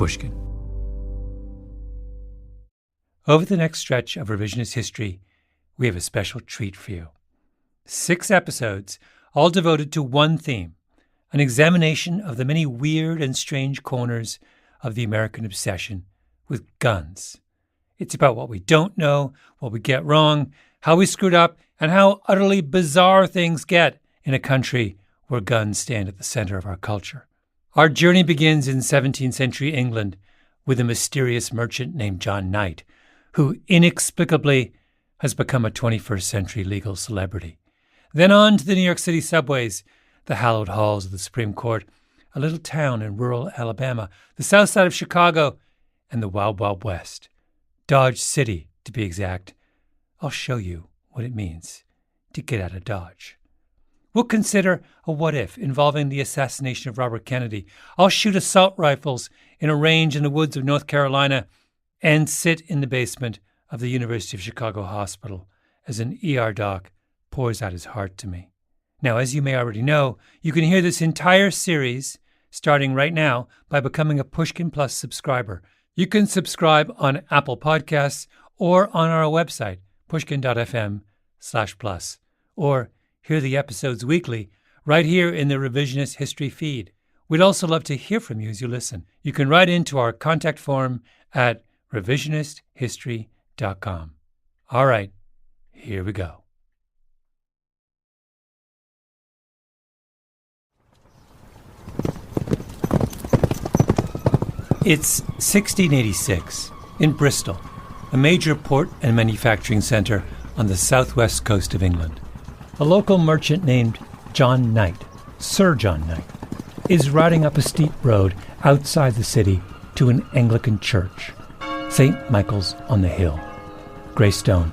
Pushkin. Over the next stretch of revisionist history, we have a special treat for you. 6 episodes, all devoted to one theme, an examination of the many weird and strange corners of the American obsession with guns. It's about what we don't know, what we get wrong, how we screwed up, and how utterly bizarre things get in a country where guns stand at the center of our culture. Our journey begins in 17th century England with a mysterious merchant named John Knight, who inexplicably has become a 21st century legal celebrity. Then on to the New York City subways, the hallowed halls of the Supreme Court, a little town in rural Alabama, the south side of Chicago, and the Wild Wild West. Dodge City, to be exact. I'll show you what it means to get out of Dodge. We'll consider a what-if involving the assassination of Robert Kennedy. I'll shoot assault rifles in a range in the woods of North Carolina and sit in the basement of the University of Chicago Hospital as an ER doc pours out his heart to me. Now, as you may already know, you can hear this entire series starting right now by becoming a Pushkin Plus subscriber. You can subscribe on Apple Podcasts or on our website, pushkin.fm/plus, or hear the episodes weekly right here in the Revisionist History feed. We'd also love to hear from you as you listen. You can write into our contact form at revisionisthistory.com. All right, here we go. It's 1686 in Bristol, a major port and manufacturing centre on the southwest coast of England. A local merchant named John Knight, Sir John Knight, is riding up a steep road outside the city to an Anglican church, St. Michael's on the Hill. Grey stone,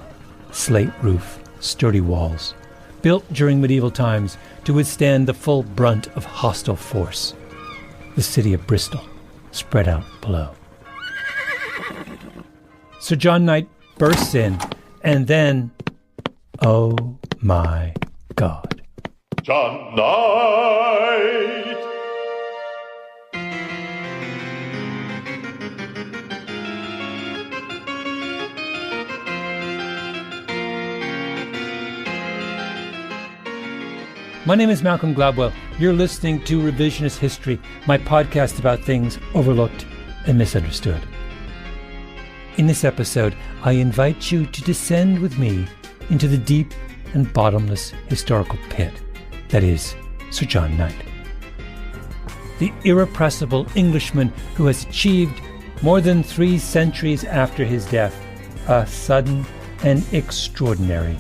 slate roof, sturdy walls, built during medieval times to withstand the full brunt of hostile force. The city of Bristol, spread out below. Sir John Knight bursts in, and then, oh my God. John Knight! My name is Malcolm Gladwell. You're listening to Revisionist History, my podcast about things overlooked and misunderstood. In this episode, I invite you to descend with me into the deep and bottomless historical pit that is Sir John Knight. The irrepressible Englishman who has achieved, more than 3 centuries after his death, a sudden and extraordinary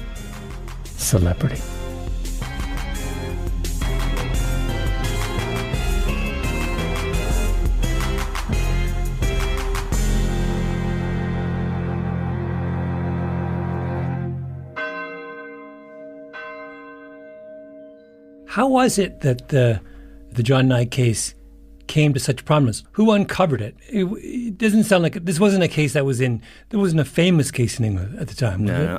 celebrity. How was it that the John Knight case came to such prominence? Who uncovered it? It doesn't sound like this wasn't a case there wasn't a famous case in England at the time. No,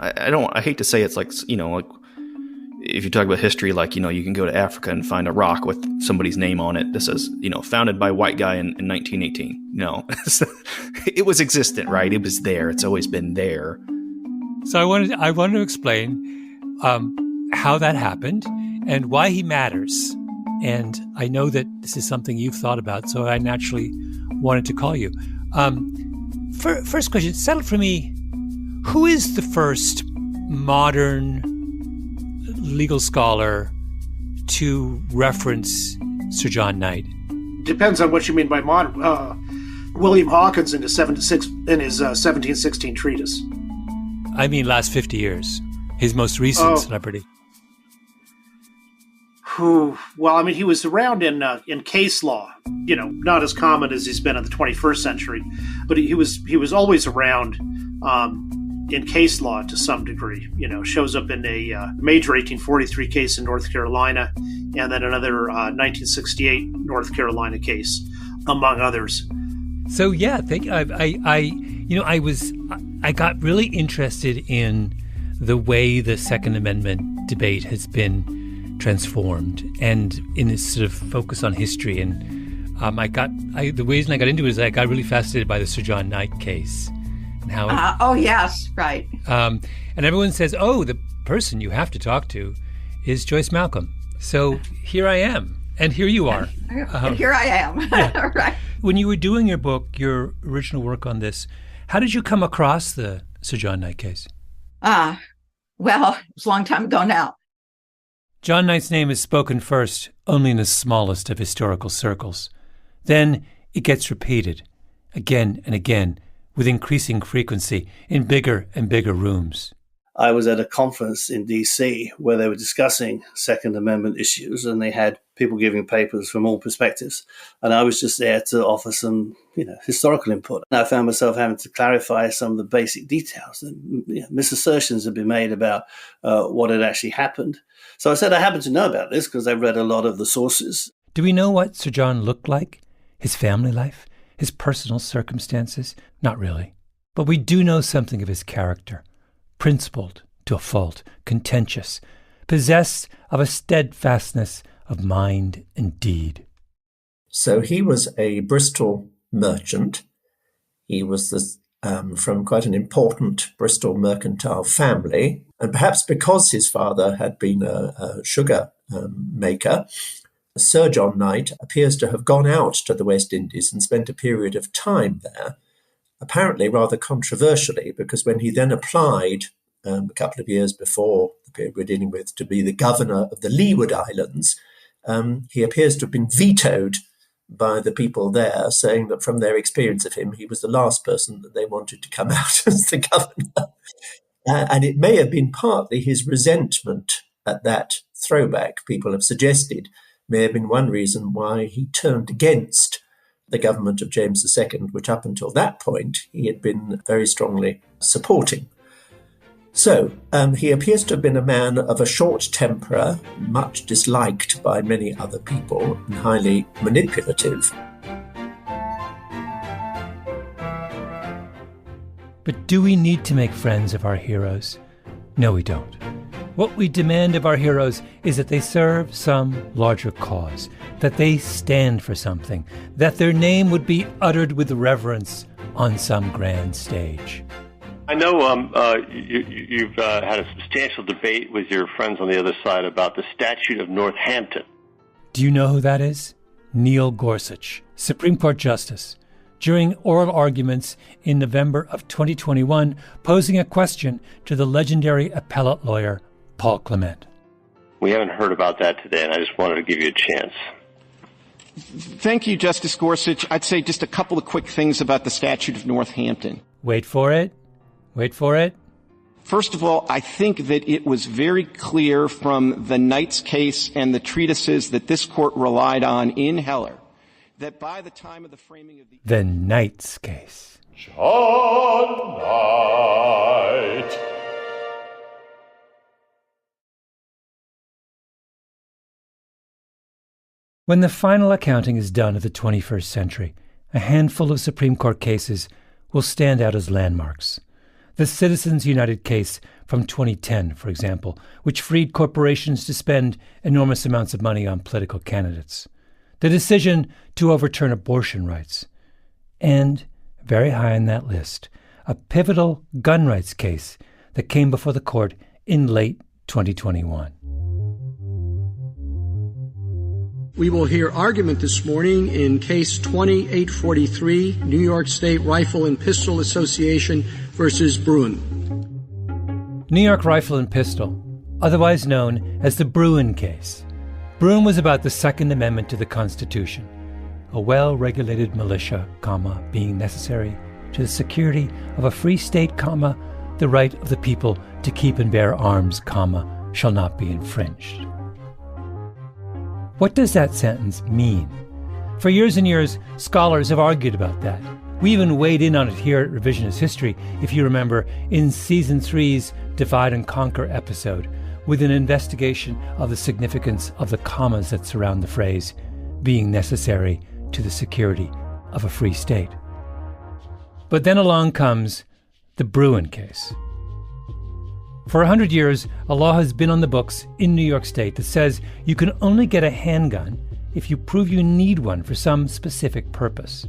I hate to say it's like, like if you talk about history, like, you can go to Africa and find a rock with somebody's name on it that says, founded by a white guy in 1918. No, it was existent, right? It was there. It's always been there. So I wanted to explain how that happened and why he matters. And I know that this is something you've thought about, so I naturally wanted to call you. First question, settle for me, who is the first modern legal scholar to reference Sir John Knight? Depends on what you mean by modern. William Hawkins in his 1716 treatise. I mean last 50 years. His most recent celebrity. Well, I mean, he was around in case law, not as common as he's been in the 21st century, but he was always around in case law to some degree. Shows up in a major 1843 case in North Carolina, and then another 1968 North Carolina case, among others. So yeah, I got really interested in the way the Second Amendment debate has been transformed, and in its sort of focus on history and The reason I got into it is I got really fascinated by the Sir John Knight case and how. Oh yes, right. And everyone says, "Oh, the person you have to talk to is Joyce Malcolm." So here I am, and here you are. Here I am. Yeah. Right. When you were doing your book, your original work on this, how did you come across the Sir John Knight case? Well, it was a long time ago now. John Knight's name is spoken first only in the smallest of historical circles. Then it gets repeated again and again with increasing frequency in bigger and bigger rooms. I was at a conference in DC where they were discussing Second Amendment issues, and they had people giving papers from all perspectives. And I was just there to offer some, historical input. And I found myself having to clarify some of the basic details. And misassertions had been made about what had actually happened. So I said I happen to know about this because I read a lot of the sources. Do we know what Sir John looked like? His family life? His personal circumstances? Not really. But we do know something of his character. Principled to a fault, contentious, possessed of a steadfastness of mind and deed. So he was a Bristol merchant. He was from quite an important Bristol mercantile family, and perhaps because his father had been a sugar maker, Sir John Knight appears to have gone out to the West Indies and spent a period of time there, apparently rather controversially, because when he then applied a couple of years before the period we're dealing with to be the governor of the Leeward Islands, he appears to have been vetoed by the people there, saying that from their experience of him, he was the last person that they wanted to come out as the governor. And it may have been partly his resentment at that throwback, people have suggested, may have been one reason why he turned against the government of James II, which up until that point he had been very strongly supporting. So he appears to have been a man of a short temper, much disliked by many other people, and highly manipulative. But do we need to make friends of our heroes? No, we don't. What we demand of our heroes is that they serve some larger cause, that they stand for something, that their name would be uttered with reverence on some grand stage. I know you've had a substantial debate with your friends on the other side about the Statute of Northampton. Do you know who that is? Neil Gorsuch, Supreme Court Justice, during oral arguments in November of 2021, posing a question to the legendary appellate lawyer Paul Clement. We haven't heard about that today, and I just wanted to give you a chance. Thank you, Justice Gorsuch. I'd say just a couple of quick things about the Statute of Northampton. Wait for it. First of all, I think that it was very clear from the Knight's case and the treatises that this court relied on in Heller that by the time of the framing of the Knight's case. John Knight. When the final accounting is done of the 21st century, a handful of Supreme Court cases will stand out as landmarks. The Citizens United case from 2010, for example, which freed corporations to spend enormous amounts of money on political candidates. The decision to overturn abortion rights. And, very high on that list, a pivotal gun rights case that came before the court in late 2021. We will hear argument this morning in Case 2843, New York State Rifle and Pistol Association versus Bruin. New York Rifle and Pistol, otherwise known as the Bruin case. Bruin was about the Second Amendment to the Constitution, a well-regulated militia, being necessary to the security of a free state, the right of the people to keep and bear arms, shall not be infringed. What does that sentence mean? For years and years, scholars have argued about that. We even weighed in on it here at Revisionist History, if you remember, in Season 3's Divide and Conquer episode, with an investigation of the significance of the commas that surround the phrase, being necessary to the security of a free state. But then along comes the Bruin case. For 100 years, a law has been on the books in New York State that says you can only get a handgun if you prove you need one for some specific purpose.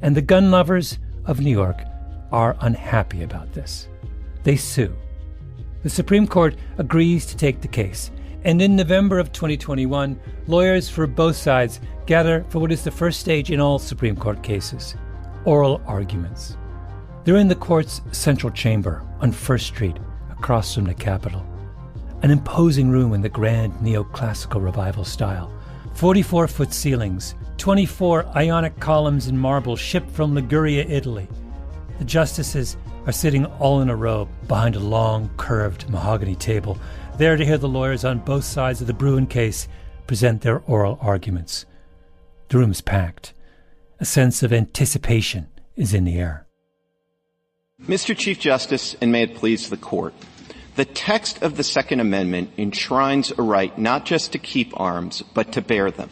And the gun lovers of New York are unhappy about this. They sue. The Supreme Court agrees to take the case, and in November of 2021, lawyers for both sides gather for what is the first stage in all Supreme Court cases, oral arguments. They're in the court's central chamber on First Street, across from the Capitol. An imposing room in the grand neoclassical revival style. 44-foot ceilings, 24 Ionic columns in marble shipped from Liguria, Italy. The justices are sitting all in a row behind a long, curved mahogany table, there to hear the lawyers on both sides of the Bruen case present their oral arguments. The room is packed. A sense of anticipation is in the air. Mr. Chief Justice, and may it please the Court, the text of the Second Amendment enshrines a right not just to keep arms, but to bear them.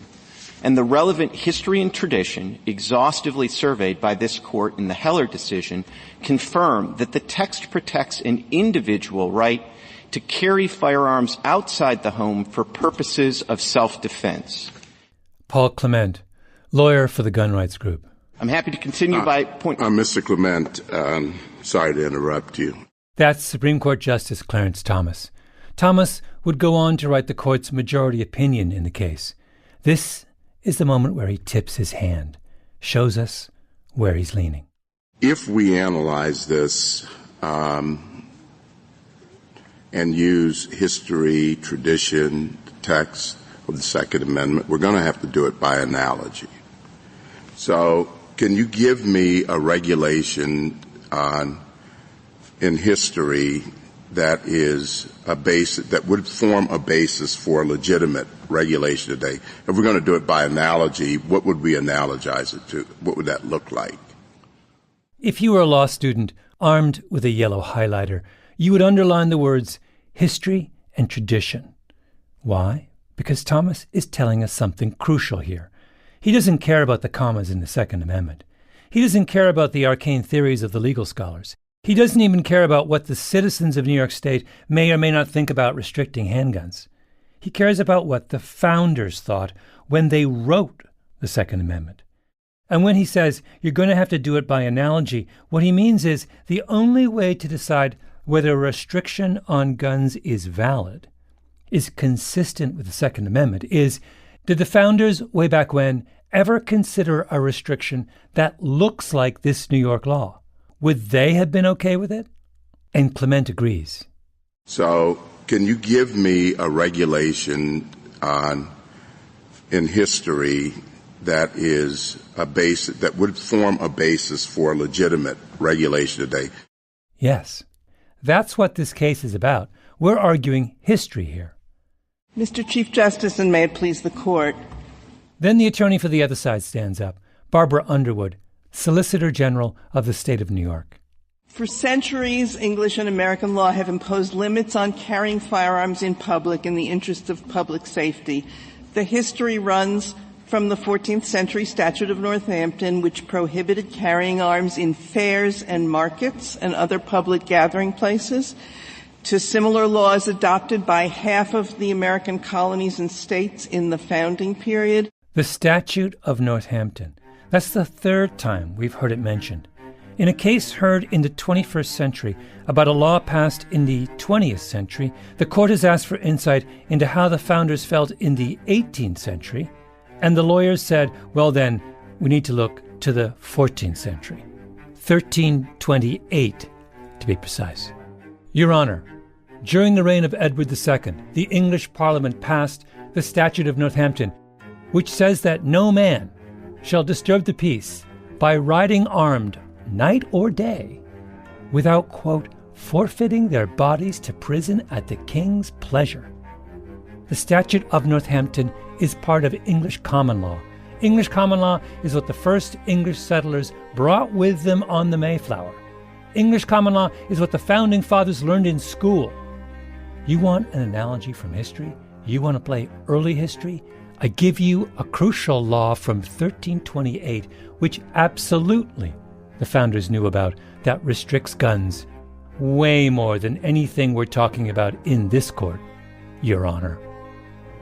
And the relevant history and tradition, exhaustively surveyed by this Court in the Heller decision, confirm that the text protects an individual right to carry firearms outside the home for purposes of self-defense. Paul Clement, lawyer for the gun rights group. I'm happy to continue by point. Mr. Clement, sorry to interrupt you. That's Supreme Court Justice Clarence Thomas. Thomas would go on to write the court's majority opinion in the case. This is the moment where he tips his hand, shows us where he's leaning. If we analyze this and use history, tradition, the text of the Second Amendment, we're going to have to do it by analogy. So can you give me a regulation in history that is a basis, that would form a basis for legitimate regulation today? If we're going to do it by analogy, what would we analogize it to? What would that look like? If you were a law student armed with a yellow highlighter, you would underline the words history and tradition. Why? Because Thomas is telling us something crucial here. He doesn't care about the commas in the Second Amendment. He doesn't care about the arcane theories of the legal scholars. He doesn't even care about what the citizens of New York State may or may not think about restricting handguns. He cares about what the founders thought when they wrote the Second Amendment. And when he says you're going to have to do it by analogy, what he means is the only way to decide whether a restriction on guns is valid, is consistent with the Second Amendment, is did the founders way back when ever consider a restriction that looks like this New York law? Would they have been okay with it? And Clement agrees. So can you give me a regulation in history that is a basis, that would form a basis for legitimate regulation today? Yes. That's what this case is about. We're arguing history here. Mr. Chief Justice, and may it please the Court. Then the attorney for the other side stands up, Barbara Underwood, Solicitor General of the State of New York. For centuries, English and American law have imposed limits on carrying firearms in public in the interest of public safety. The history runs from the 14th century Statute of Northampton, which prohibited carrying arms in fairs and markets and other public gathering places, to similar laws adopted by half of the American colonies and states in the founding period. The Statute of Northampton. That's the third time we've heard it mentioned. In a case heard in the 21st century about a law passed in the 20th century, the court has asked for insight into how the founders felt in the 18th century, and the lawyers said, well then, we need to look to the 14th century. 1328, to be precise. Your Honor, during the reign of Edward II, the English Parliament passed the Statute of Northampton, which says that no man shall disturb the peace by riding armed night or day without, quote, forfeiting their bodies to prison at the king's pleasure. The Statute of Northampton is part of English common law. English common law is what the first English settlers brought with them on the Mayflower. English common law is what the founding fathers learned in school. You want an analogy from history? You want to play early history? I give you a crucial law from 1328, which absolutely the founders knew about, that restricts guns way more than anything we're talking about in this court, Your Honor.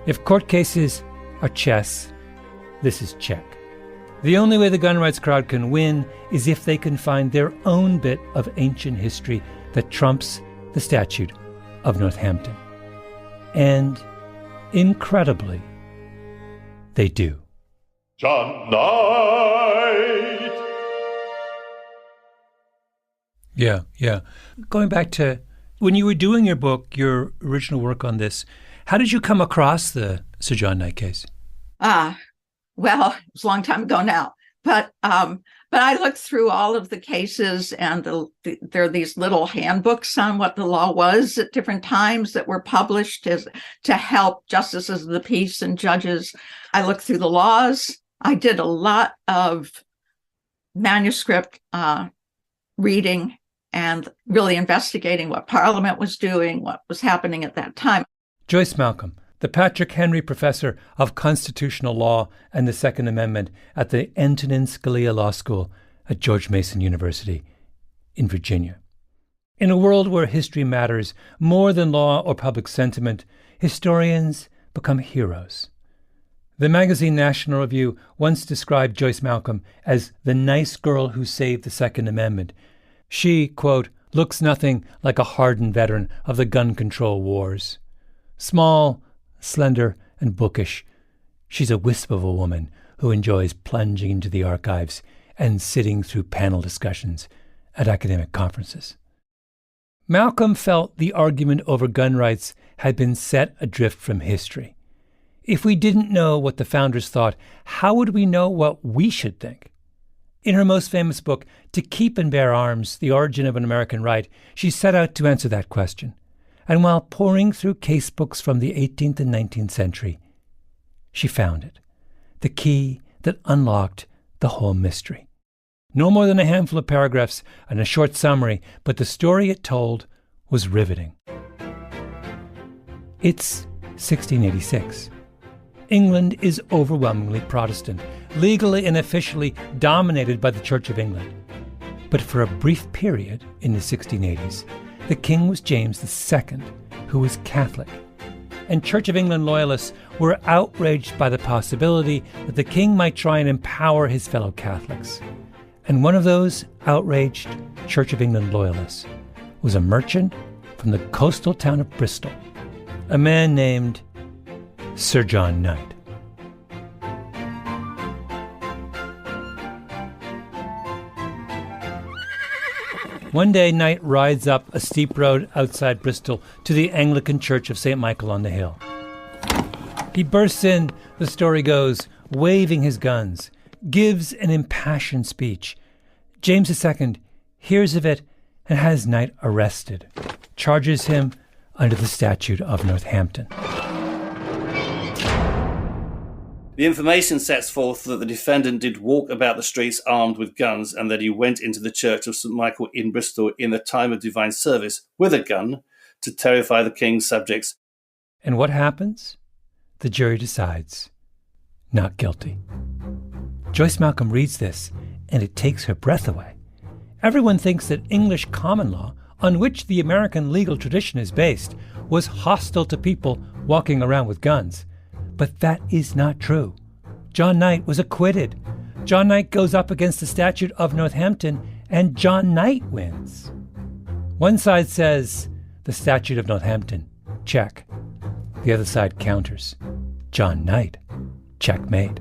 If court cases are chess this is check. The only way the gun rights crowd can win is if they can find their own bit of ancient history that trumps the Statute of Northampton. And, incredibly, they do. John Knight! Yeah. Going back to when you were doing your book, your original work on this, how did you come across the Sir John Knight case? Well, it was a long time ago now, but I looked through all of the cases, and there are these little handbooks on what the law was at different times that were published to help justices of the peace and judges. I looked through the laws. I did a lot of manuscript reading and really investigating what Parliament was doing, what was happening at that time. Joyce Malcolm, the Patrick Henry Professor of Constitutional Law and the Second Amendment at the Antonin Scalia Law School at George Mason University in Virginia. In a world where history matters more than law or public sentiment, historians become heroes. The magazine National Review once described Joyce Malcolm as the nice girl who saved the Second Amendment. She, quote, looks nothing like a hardened veteran of the gun control wars. Small, slender, and bookish, she's a wisp of a woman who enjoys plunging into the archives and sitting through panel discussions at academic conferences. Malcolm felt the argument over gun rights had been set adrift from history. If we didn't know what the founders thought, how would we know what we should think? In her most famous book, To Keep and Bear Arms, The Origin of an American Right, she set out to answer that question. And while poring through casebooks from the 18th and 19th century, she found it, the key that unlocked the whole mystery. No more than a handful of paragraphs and a short summary, but the story it told was riveting. It's 1686. England is overwhelmingly Protestant, legally and officially dominated by the Church of England. But for a brief period in the 1680s, the king was James II, who was Catholic. And Church of England loyalists were outraged by the possibility that the king might try and empower his fellow Catholics. And one of those outraged Church of England loyalists was a merchant from the coastal town of Bristol, a man named Sir John Knight. One day, Knight rides up a steep road outside Bristol to the Anglican Church of St. Michael on the Hill. He bursts in, the story goes, waving his guns, gives an impassioned speech. James II hears of it and has Knight arrested, charges him under the Statute of Northampton. The information sets forth that the defendant did walk about the streets armed with guns and that he went into the Church of St. Michael in Bristol in the time of divine service with a gun to terrify the king's subjects. And what happens? The jury decides not guilty. Joyce Malcolm reads this, and it takes her breath away. Everyone thinks that English common law, on which the American legal tradition is based, was hostile to people walking around with guns. But that is not true. John Knight was acquitted. John Knight goes up against the Statute of Northampton, and John Knight wins. One side says, the Statute of Northampton, check. The other side counters, John Knight, checkmate.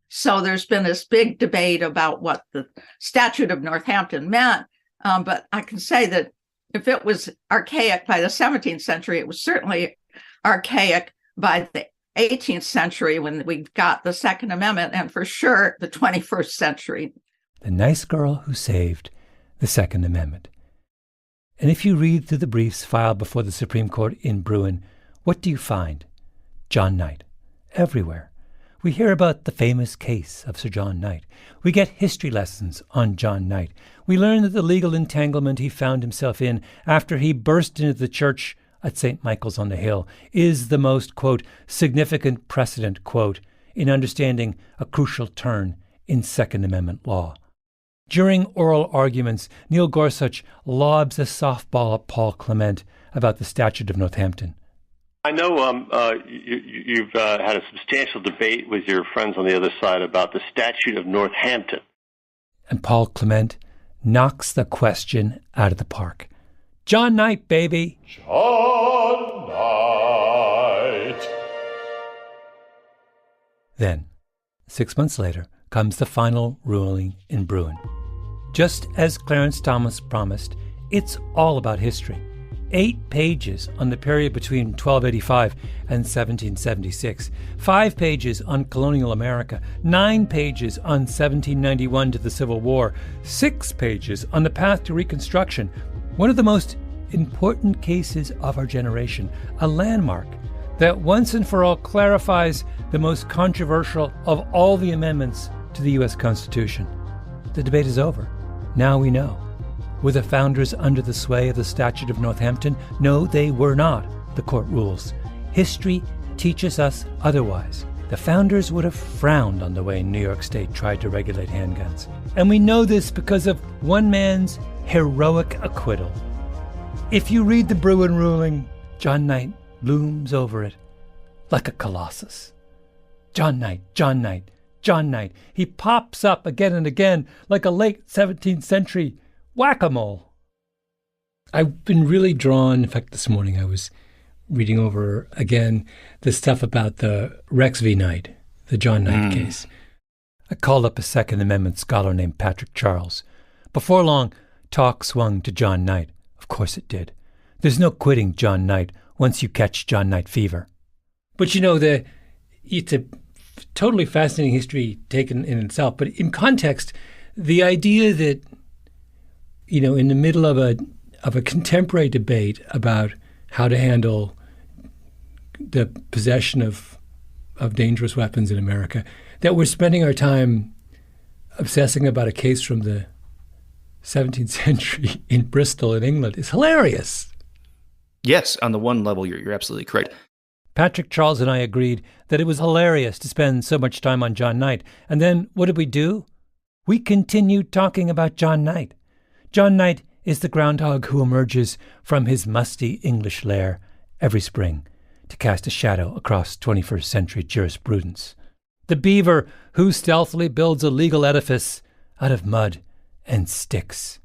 So there's been this big debate about what the Statute of Northampton meant, but I can say that if it was archaic by the 17th century, it was certainly archaic by the 18th century when we got the Second Amendment, and for sure the 21st century. The nice girl who saved the Second Amendment. And if you read through the briefs filed before the Supreme Court in Bruin, what do you find? John Knight. Everywhere. We hear about the famous case of Sir John Knight. We get history lessons on John Knight. We learn that the legal entanglement he found himself in after he burst into the church at St. Michael's on the Hill is the most, quote, significant precedent, quote, in understanding a crucial turn in Second Amendment law. During oral arguments, Neil Gorsuch lobs a softball at Paul Clement about the Statute of Northampton. I know you've had a substantial debate with your friends on the other side about the Statute of Northampton. And Paul Clement knocks the question out of the park. John Knight, baby. John Knight. Then, 6 months later, comes the final ruling in Bruin. Just as Clarence Thomas promised, it's all about history. 8 pages on the period between 1285 and 1776, 5 pages on colonial America, 9 pages on 1791 to the Civil War, 6 pages on the path to Reconstruction, one of the most important cases of our generation, a landmark that once and for all clarifies the most controversial of all the amendments to the U.S. Constitution. The debate is over. Now we know. Were the founders under the sway of the Statute of Northampton? No, they were not, the court rules. History teaches us otherwise. The founders would have frowned on the way New York State tried to regulate handguns. And we know this because of one man's heroic acquittal. If you read the Bruin ruling, John Knight looms over it like a colossus. John Knight, John Knight, John Knight. He pops up again and again like a late 17th century whack-a-mole. I've been really drawn. In fact, this morning I was reading over again the stuff about the Rex v. Knight, the John Knight case. I called up a Second Amendment scholar named Patrick Charles. Before long, talk swung to John Knight. Of course it did. There's no quitting John Knight once you catch John Knight fever. But you know, it's a totally fascinating history taken in itself. But in context, the idea that, you know, in the middle of a contemporary debate about how to handle the possession of dangerous weapons in America, that we're spending our time obsessing about a case from the 17th century in Bristol in England is hilarious. Yes, on the one level, you're absolutely correct. Patrick Charles and I agreed that it was hilarious to spend so much time on John Knight. And then what did we do? We continued talking about John Knight. John Knight is the groundhog who emerges from his musty English lair every spring to cast a shadow across 21st century jurisprudence. The beaver who stealthily builds a legal edifice out of mud and sticks.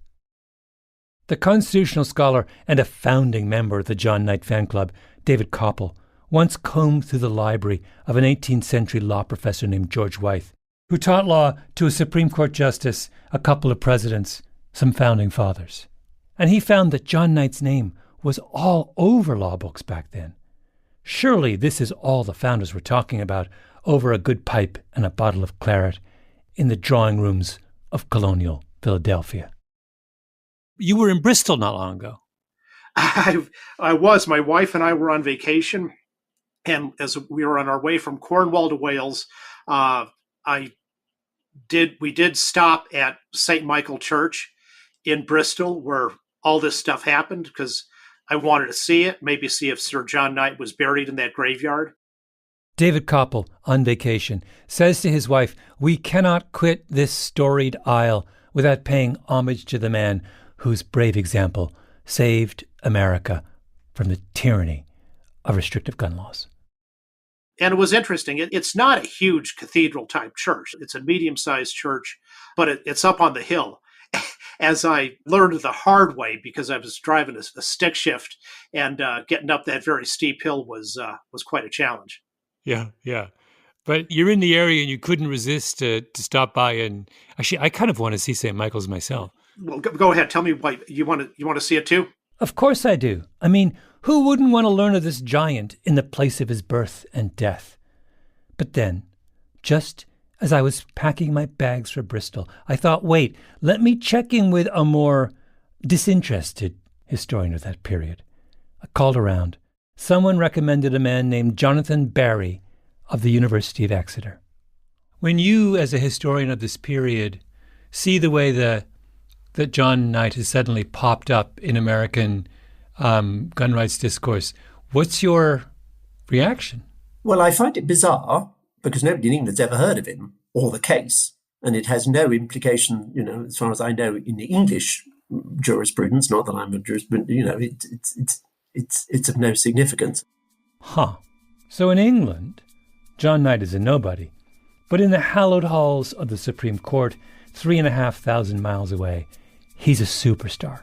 The constitutional scholar and a founding member of the John Knight fan club, David Koppel, once combed through the library of an 18th century law professor named George Wythe, who taught law to a Supreme Court justice, a couple of presidents, some founding fathers. And he found that John Knight's name was all over law books back then. Surely this is all the founders were talking about over a good pipe and a bottle of claret in the drawing rooms of colonial Philadelphia. You were in Bristol not long ago. I was. My wife and I were on vacation, and as we were on our way from Cornwall to Wales, we did stop at St. Michael Church in Bristol, where all this stuff happened, because I wanted to see it, maybe see if Sir John Knight was buried in that graveyard. David Koppel, on vacation, says to his wife, "We cannot quit this storied isle without paying homage to the man whose brave example saved America from the tyranny of restrictive gun laws." And it was interesting. It's not a huge cathedral-type church. It's a medium-sized church, but it's up on the hill. As I learned the hard way, because I was driving a stick shift, and getting up that very steep hill was quite a challenge. Yeah. But you're in the area and you couldn't resist to stop by. And actually, I kind of want to see St. Michael's myself. Well, go ahead. Tell me why you want to see it too? Of course I do. I mean, who wouldn't want to learn of this giant in the place of his birth and death? But then, just as I was packing my bags for Bristol, I thought, wait, let me check in with a more disinterested historian of that period. I called around. Someone recommended a man named Jonathan Barry of the University of Exeter. When you, as a historian of this period, see the way that John Knight has suddenly popped up in American gun rights discourse, what's your reaction? Well, I find it bizarre because nobody in England's ever heard of him or the case, and it has no implication, as far as I know, in the English jurisprudence. Not that I'm a jurisprudent, it's of no significance. Huh. So in England, John Knight is a nobody. But in the hallowed halls of the Supreme Court, 3,500 miles away, he's a superstar.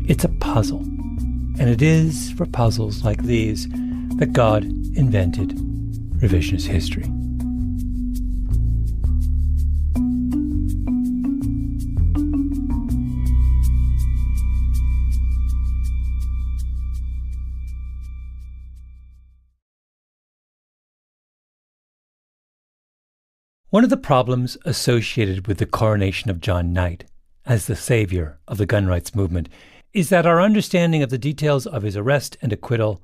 It's a puzzle. And it is for puzzles like these that God invented revisionist history. One of the problems associated with the coronation of John Knight as the savior of the gun rights movement is that our understanding of the details of his arrest and acquittal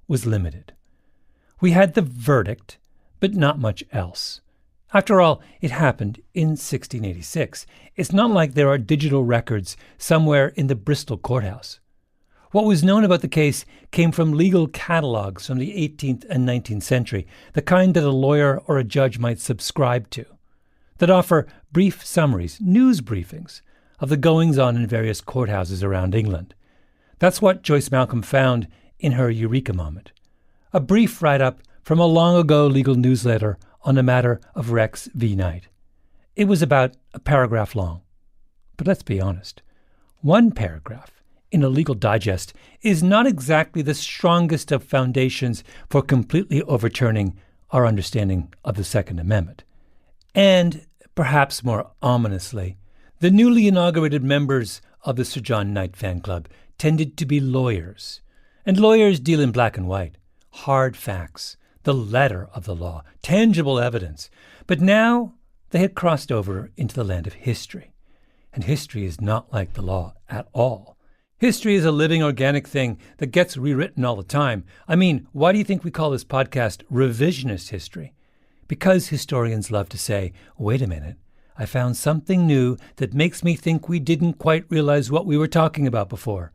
was limited. We had the verdict, but not much else. After all, it happened in 1686. It's not like there are digital records somewhere in the Bristol courthouse. What was known about the case came from legal catalogues from the 18th and 19th century, the kind that a lawyer or a judge might subscribe to, that offer brief summaries, news briefings, of the goings-on in various courthouses around England. That's what Joyce Malcolm found in her Eureka moment. A brief write-up from a long-ago legal newsletter on the matter of Rex v. Knight. It was about a paragraph long. But let's be honest. One paragraph in a legal digest is not exactly the strongest of foundations for completely overturning our understanding of the Second Amendment. And, perhaps more ominously, the newly inaugurated members of the Sir John Knight fan club tended to be lawyers. And lawyers deal in black and white, hard facts, the letter of the law, tangible evidence. But now they had crossed over into the land of history. And history is not like the law at all. History is a living, organic thing that gets rewritten all the time. I mean, why do you think we call this podcast Revisionist History? Because historians love to say, wait a minute, I found something new that makes me think we didn't quite realize what we were talking about before.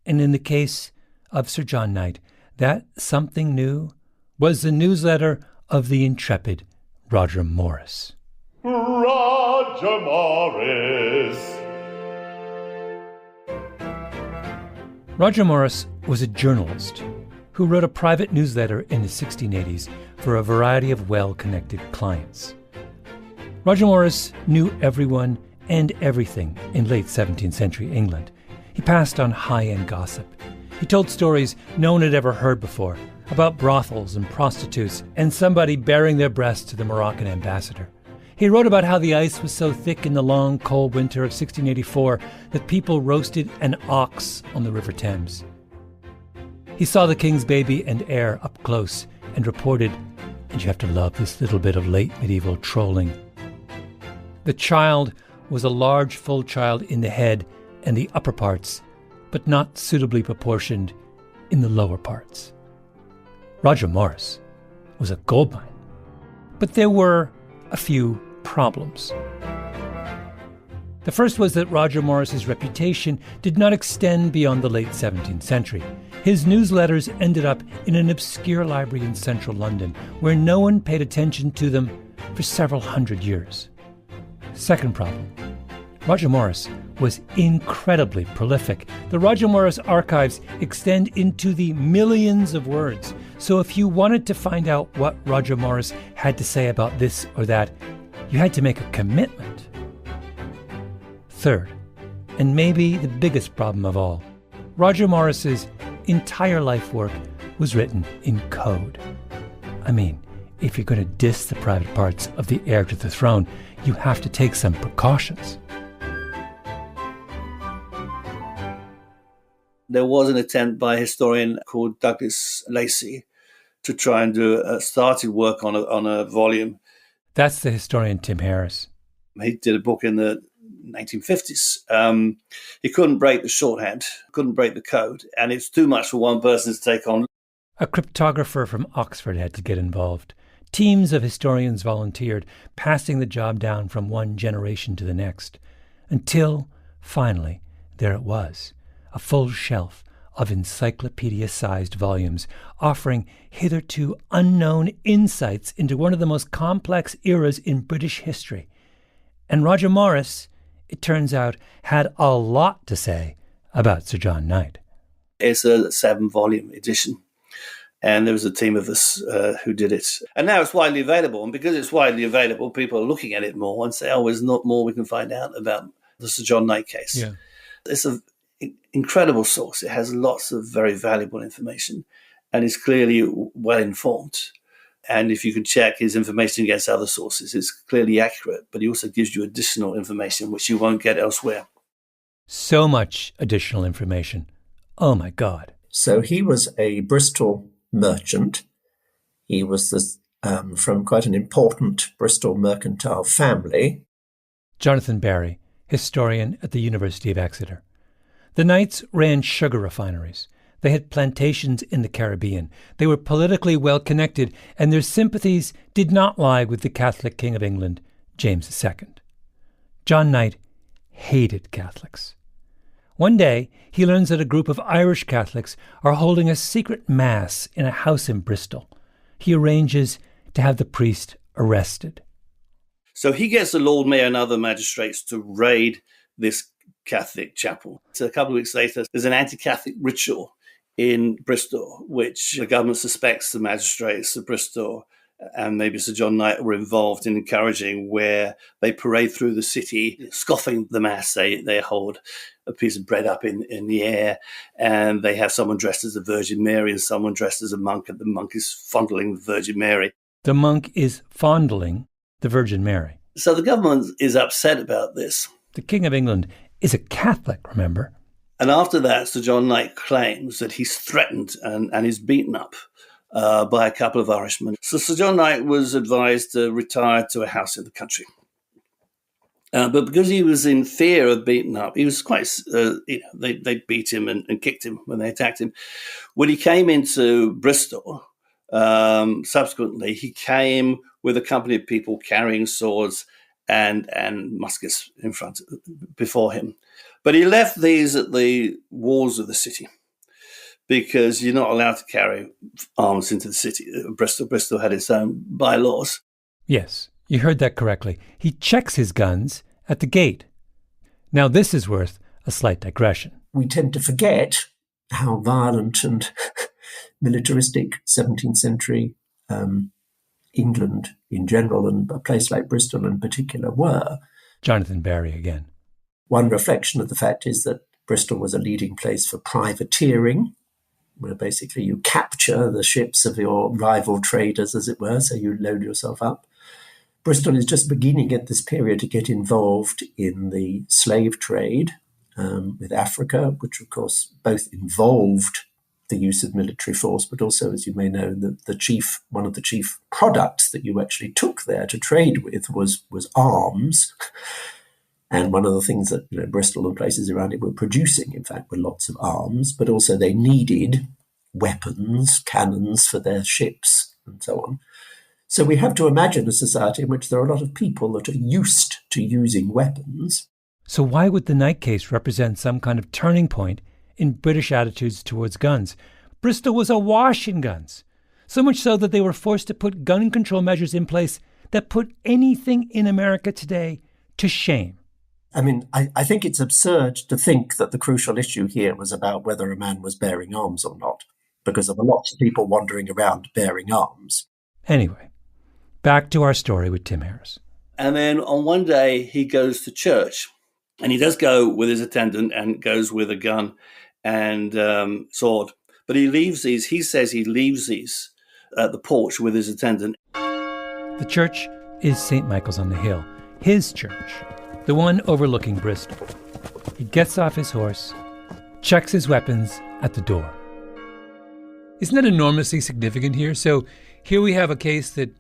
And in the case of Sir John Knight, that something new was the newsletter of the intrepid Roger Morris. Roger Morris. Roger Morris was a journalist who wrote a private newsletter in the 1680s for a variety of well-connected clients. Roger Morris knew everyone and everything in late 17th century England. He passed on high-end gossip. He told stories no one had ever heard before about brothels and prostitutes and somebody baring their breasts to the Moroccan ambassador. He wrote about how the ice was so thick in the long, cold winter of 1684 that people roasted an ox on the River Thames. He saw the king's baby and heir up close and reported, and you have to love this little bit of late medieval trolling, the child was a large, full child in the head and the upper parts, but not suitably proportioned in the lower parts. Roger Morris was a goldmine. But there were a few problems. The first was that Roger Morris's reputation did not extend beyond the late 17th century. His newsletters ended up in an obscure library in central London, where no one paid attention to them for several hundred years. Second problem. Roger Morris was incredibly prolific. The Roger Morris archives extend into the millions of words. So if you wanted to find out what Roger Morris had to say about this or that, you had to make a commitment. Third, and maybe the biggest problem of all, Roger Morris's entire life work was written in code. I mean, if you're going to diss the private parts of the heir to the throne, you have to take some precautions. There was an attempt by a historian called Douglas Lacey to try and do a started work on a volume. That's the historian Tim Harris. He did a book in the 1950s. He couldn't break the shorthand, couldn't break the code, and it's too much for one person to take on. A cryptographer from Oxford had to get involved. Teams of historians volunteered, passing the job down from one generation to the next, until, finally, there it was, a full shelf of encyclopedia-sized volumes offering hitherto unknown insights into one of the most complex eras in British history. And Roger Morris, it turns out, had a lot to say about Sir John Knight. It's a 7-volume edition. And there was a team of us who did it. And now it's widely available. And because it's widely available, people are looking at it more and say, oh, there's not more we can find out about the Sir John Knight case. Yeah. It's an incredible source. It has lots of very valuable information and is clearly well informed. And if you can check his information against other sources, it's clearly accurate. But he also gives you additional information which you won't get elsewhere. So much additional information. Oh, my God. So he was a Bristol merchant. He was from quite an important Bristol mercantile family. Jonathan Barry, historian at the University of Exeter. The Knights ran sugar refineries. They had plantations in the Caribbean. They were politically well connected, and their sympathies did not lie with the Catholic King of England, James II. John Knight hated Catholics. One day, he learns that a group of Irish Catholics are holding a secret mass in a house in Bristol. He arranges to have the priest arrested. So he gets the Lord Mayor and other magistrates to raid this Catholic chapel. So a couple of weeks later, there's an anti-Catholic ritual in Bristol, which the government suspects the magistrates of Bristol and maybe Sir John Knight were involved in encouraging, where they parade through the city, scoffing the mass. They hold a piece of bread up in the air, and they have someone dressed as the Virgin Mary and someone dressed as a monk, and the monk is fondling the Virgin Mary. The monk is fondling the Virgin Mary. So the government is upset about this. The King of England is a Catholic, remember? And after that, Sir John Knight claims that he's threatened and is beaten up by a couple of Irishmen. So Sir John Knight was advised to retire to a house in the country. But because he was in fear of beaten up, he was quite, they beat him and kicked him when they attacked him. When he came into Bristol, subsequently, he came with a company of people carrying swords and muskets before him. But he left these at the walls of the city, because you're not allowed to carry arms into the city. Bristol had its own bylaws. Yes, you heard that correctly. He checks his guns at the gate. Now, this is worth a slight digression. We tend to forget how violent and militaristic 17th century England in general, and a place like Bristol in particular, were. Jonathan Barry again. One reflection of the fact is that Bristol was a leading place for privateering, where basically you capture the ships of your rival traders, as it were, so you load yourself up. Bristol is just beginning at this period to get involved in the slave trade with Africa, which of course both involved the use of military force, but also, as you may know, one of the chief products that you actually took there to trade with was arms. And one of the things that Bristol and places around it were producing, in fact, were lots of arms, but also they needed weapons, cannons for their ships, and so on. So we have to imagine a society in which there are a lot of people that are used to using weapons. So why would the Knight case represent some kind of turning point in British attitudes towards guns? Bristol was awash in guns, so much so that they were forced to put gun control measures in place that put anything in America today to shame. I mean, I think it's absurd to think that the crucial issue here was about whether a man was bearing arms or not, because there were lots of people wandering around bearing arms. Anyway, back to our story with Tim Harris. And then on one day, he goes to church, and he does go with his attendant and goes with a gun and sword. But he says he leaves these at the porch with his attendant. The church is St. Michael's on the Hill, his church, the one overlooking Bristol. He gets off his horse, checks his weapons at the door. Isn't that enormously significant here? So here we have a case that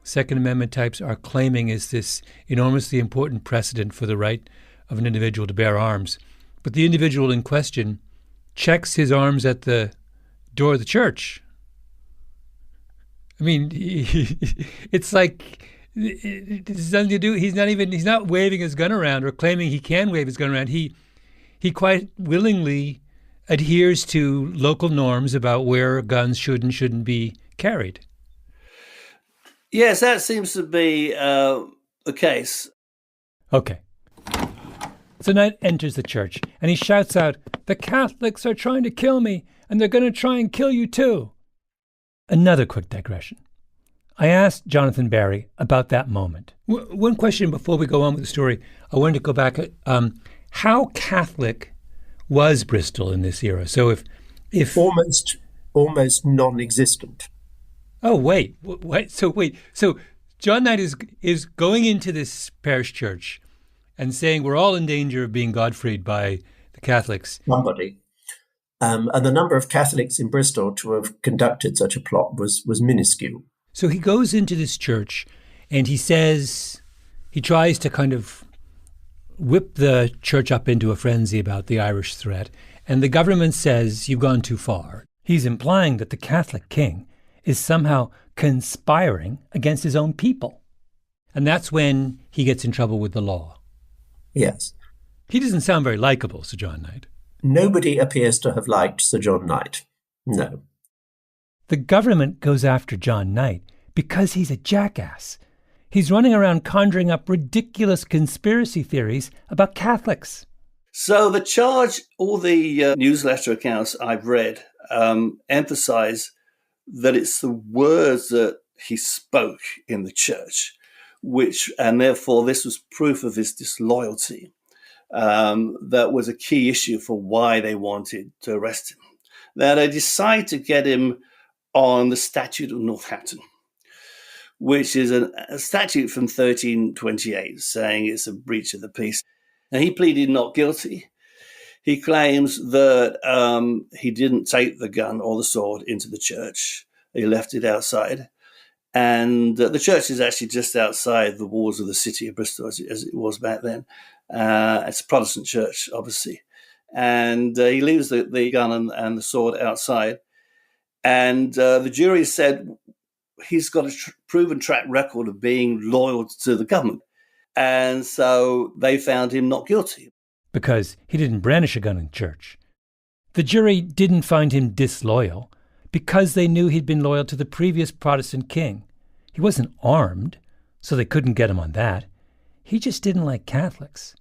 Second Amendment types are claiming is this enormously important precedent for the right of an individual to bear arms. But the individual in question checks his arms at the door of the church. I mean, it's like it's nothing to do. He's not waving his gun around or claiming he can wave his gun around. He quite willingly adheres to local norms about where guns should and shouldn't be carried. Yes, that seems to be the case. Okay. So Knight enters the church and he shouts out, "The Catholics are trying to kill me, and they're going to try and kill you too." Another quick digression. I asked Jonathan Barry about that moment. One question before we go on with the story. I wanted to go back. How Catholic was Bristol in this era? So if almost non-existent. Oh, wait. So John Knight is going into this parish church and saying we're all in danger of being God-freed by the Catholics. Somebody. And the number of Catholics in Bristol to have conducted such a plot was minuscule. So he goes into this church and he tries to kind of whip the church up into a frenzy about the Irish threat. And the government says, "You've gone too far." He's implying that the Catholic king is somehow conspiring against his own people. And that's when he gets in trouble with the law. Yes. He doesn't sound very likable, Sir John Knight. Nobody appears to have liked Sir John Knight. No. The government goes after John Knight because he's a jackass. He's running around conjuring up ridiculous conspiracy theories about Catholics. So the charge, all the newsletter accounts I've read emphasize that it's the words that he spoke in the church, and therefore this was proof of his disloyalty. That was a key issue for why they wanted to arrest him. Now they decide to get him on the Statute of Northampton, which is a statute from 1328 saying it's a breach of the peace. And he pleaded not guilty. He claims that he didn't take the gun or the sword into the church. He left it outside. And the church is actually just outside the walls of the city of Bristol, as it was back then. It's a Protestant church, obviously. And he leaves the gun and the sword outside. And the jury said he's got a proven track record of being loyal to the government. And so they found him not guilty. Because he didn't brandish a gun in church. The jury didn't find him disloyal because they knew he'd been loyal to the previous Protestant king. He wasn't armed, so they couldn't get him on that. He just didn't like Catholics.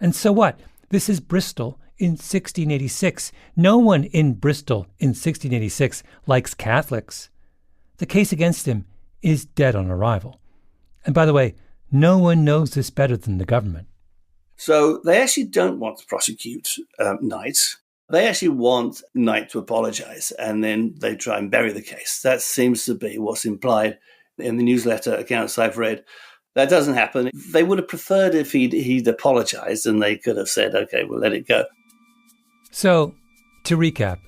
And so what? This is Bristol in 1686. No one in Bristol in 1686 likes Catholics. The case against him is dead on arrival. And by the way, no one knows this better than the government. So they actually don't want to prosecute Knight. They actually want Knight to apologize, and then they try and bury the case. That seems to be what's implied in the newsletter accounts I've read. That doesn't happen. They would have preferred if he'd apologized, and they could have said, okay, we'll let it go. So, to recap,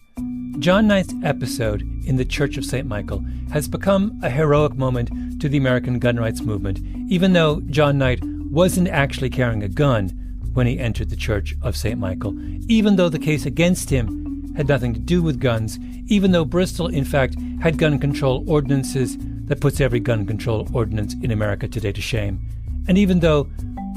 John Knight's episode in the Church of St. Michael has become a heroic moment to the American gun rights movement, even though John Knight wasn't actually carrying a gun when he entered the Church of St. Michael, even though the case against him had nothing to do with guns, even though Bristol, in fact, had gun control ordinances that puts every gun control ordinance in America today to shame, and even though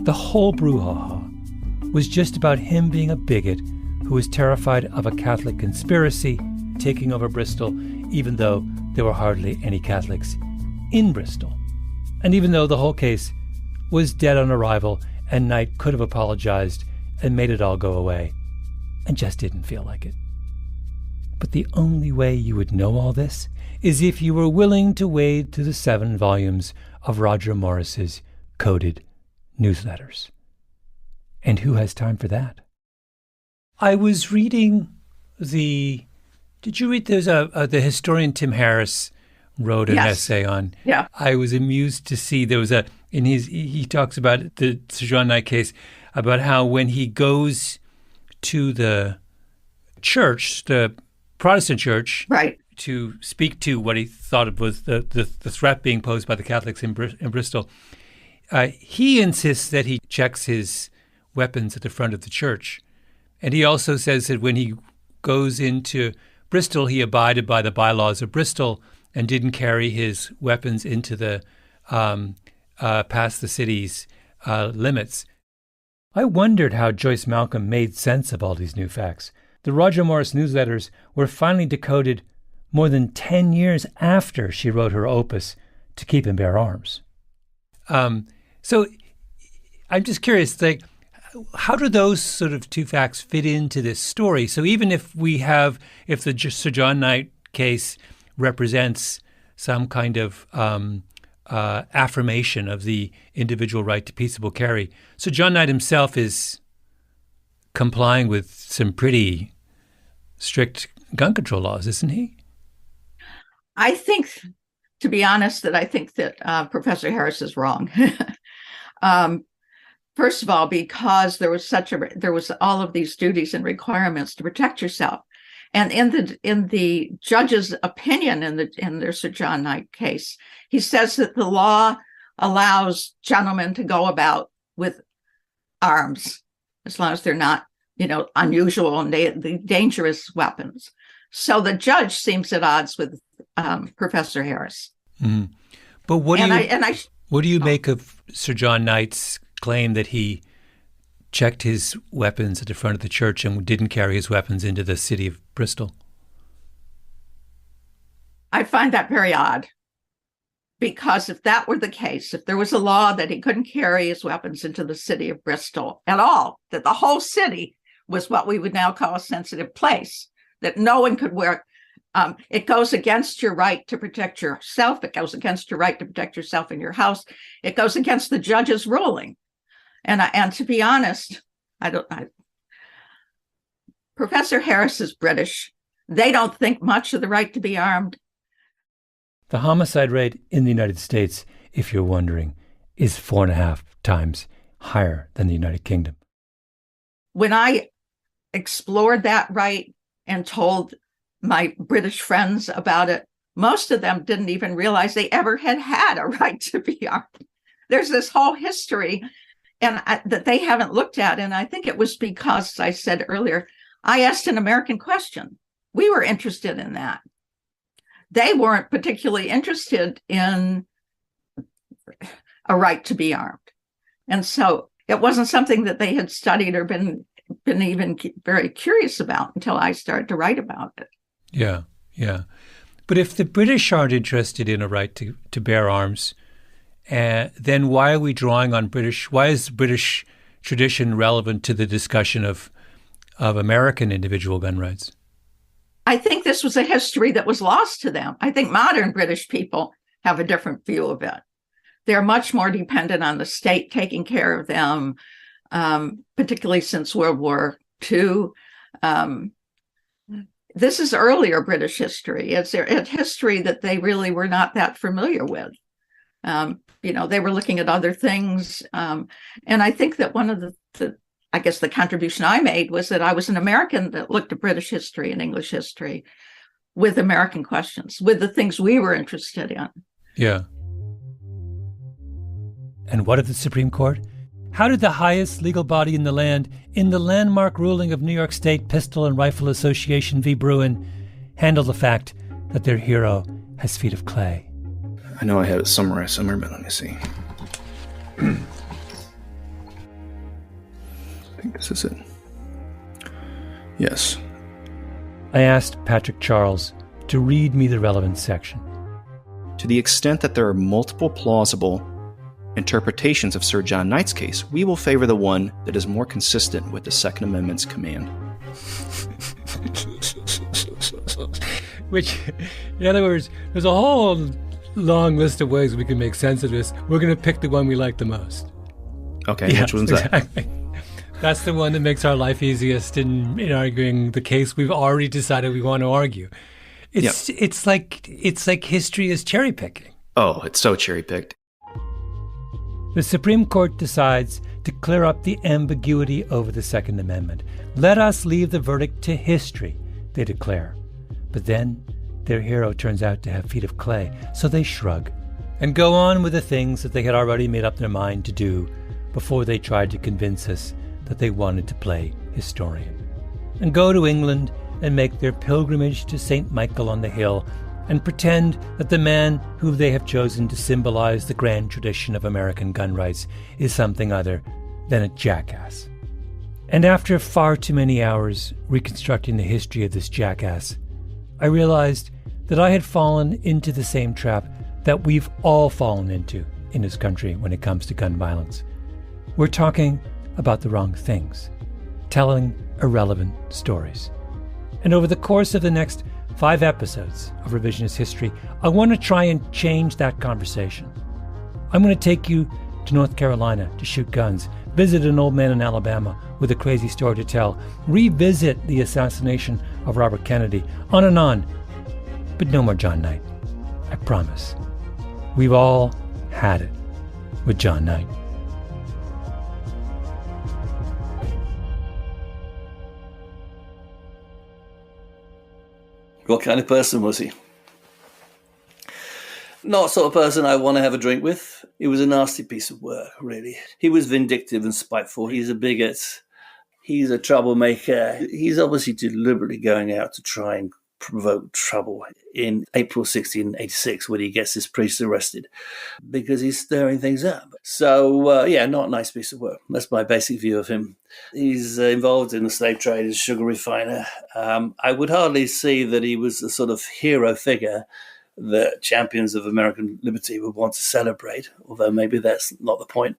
the whole brouhaha was just about him being a bigot who was terrified of a Catholic conspiracy taking over Bristol, even though there were hardly any Catholics in Bristol. And even though the whole case was dead on arrival and Knight could have apologized and made it all go away, and just didn't feel like it. But the only way you would know all this is if you were willing to wade through the 7 volumes of Roger Morris's coded newsletters. And who has time for that? I was reading did you read, there's the historian Tim Harris wrote an essay on. Yeah. I was amused to see there was he talks about the Sir John Knight case, about how when he goes to the church, the Protestant church, right, to speak to what he thought was the threat being posed by the Catholics in Bristol, he insists that he checks his weapons at the front of the church. And he also says that when he goes into Bristol, he abided by the bylaws of Bristol and didn't carry his weapons into the past the city's limits. I wondered how Joyce Malcolm made sense of all these new facts. The Roger Morris newsletters were finally decoded more than 10 years after she wrote her opus To Keep and Bear Arms. So I'm just curious, how do those sort of two facts fit into this story? So even if the Sir John Knight case represents some kind of affirmation of the individual right to peaceable carry, so John Knight himself is complying with some pretty strict gun control laws, isn't he? I think, to be honest, I think that Professor Harris is wrong. First of all, because there was all of these duties and requirements to protect yourself, and in the judge's opinion in their Sir John Knight case, he says that the law allows gentlemen to go about with arms as long as they're not, unusual and dangerous weapons. So the judge seems at odds with Professor Harris. Mm. But what do you make of Sir John Knight's claim that he checked his weapons at the front of the church and didn't carry his weapons into the city of Bristol? I find that very odd, because if that were the case, if there was a law that he couldn't carry his weapons into the city of Bristol at all, that the whole city was what we would now call a sensitive place, that no one could wear, it goes against your right to protect yourself. It goes against your right to protect yourself in your house. It goes against the judge's ruling. And to be honest, Professor Harris is British. They don't think much of the right to be armed. The homicide rate in the United States, if you're wondering, is 4.5 times higher than the United Kingdom. When I explored that right and told my British friends about it, most of them didn't even realize they ever had a right to be armed. There's this whole history that they haven't looked at. And I think it was because, as I said earlier, I asked an American question. We were interested in that. They weren't particularly interested in a right to be armed. And so it wasn't something that they had studied or been even very curious about until I started to write about it. Yeah. But if the British aren't interested in a right to bear arms, then why are we drawing on why is British tradition relevant to the discussion of American individual gun rights? I think this was a history that was lost to them. I think modern British people have a different view of it. They're much more dependent on the state taking care of them, particularly since World War II. This is earlier British history. It's a history that they really were not that familiar with. They were looking at other things. And I think that one of the contribution I made was that I was an American that looked at British history and English history with American questions, with the things we were interested in. Yeah. And what of the Supreme Court? How did the highest legal body in the land, in the landmark ruling of New York State Pistol and Rifle Association v. Bruin, handle the fact that their hero has feet of clay? I know I have it summarized somewhere, but let me see. I think this is it. Yes. I asked Patrick Charles to read me the relevant section. To the extent that there are multiple plausible interpretations of Sir John Knight's case, we will favor the one that is more consistent with the Second Amendment's command. Which, in other words, there's a whole long list of ways we can make sense of this. We're going to pick the one we like the most. Okay, which one's exactly. That's the one that makes our life easiest in arguing the case we've already decided we want to argue. It's like history is cherry picking. Oh, it's so cherry picked. The Supreme Court decides to clear up the ambiguity over the Second Amendment. Let us leave the verdict to history, they declare. But then their hero turns out to have feet of clay, so they shrug and go on with the things that they had already made up their mind to do before they tried to convince us that they wanted to play historian, and go to England and make their pilgrimage to St. Michael on the Hill and pretend that the man who they have chosen to symbolize the grand tradition of American gun rights is something other than a jackass. And after far too many hours reconstructing the history of this jackass, I realized that I had fallen into the same trap that we've all fallen into in this country when it comes to gun violence. We're talking about the wrong things, telling irrelevant stories. And over the course of the next 5 episodes of Revisionist History, I want to try and change that conversation. I'm going to take you to North Carolina to shoot guns, visit an old man in Alabama with a crazy story to tell, revisit the assassination of Robert Kennedy, on and on. But no more John Knight, I promise. We've all had it with John Knight. What kind of person was he? Not the sort of person I want to have a drink with. It was a nasty piece of work, really. He was vindictive and spiteful. He's a bigot. He's a troublemaker. He's obviously deliberately going out to try and provoke trouble in April 1686 when he gets this priest arrested because he's stirring things up. So, not a nice piece of work. That's my basic view of him. He's involved in the slave trade as a sugar refiner. I would hardly see that he was a sort of hero figure that champions of American liberty would want to celebrate, although maybe that's not the point.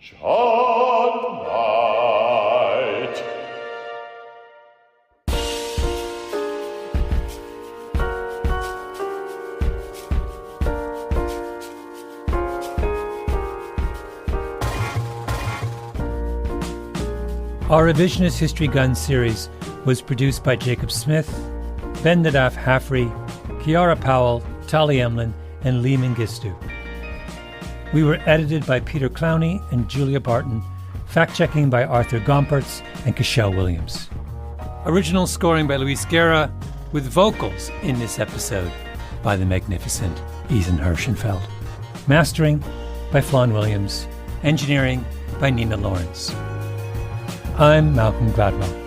John Knight. Our Revisionist History Gun series was produced by Jacob Smith, Ben Nadaf Haffrey, Kiara Powell, Tali Emlin, and Lee Mengistu. We were edited by Peter Clowney and Julia Barton, fact-checking by Arthur Gompertz and Cashel Williams. Original scoring by Luis Guerra, with vocals in this episode by the magnificent Ethan Hirschenfeld. Mastering by Flawn Williams. Engineering by Nina Lawrence. I'm Malcolm Gladwell.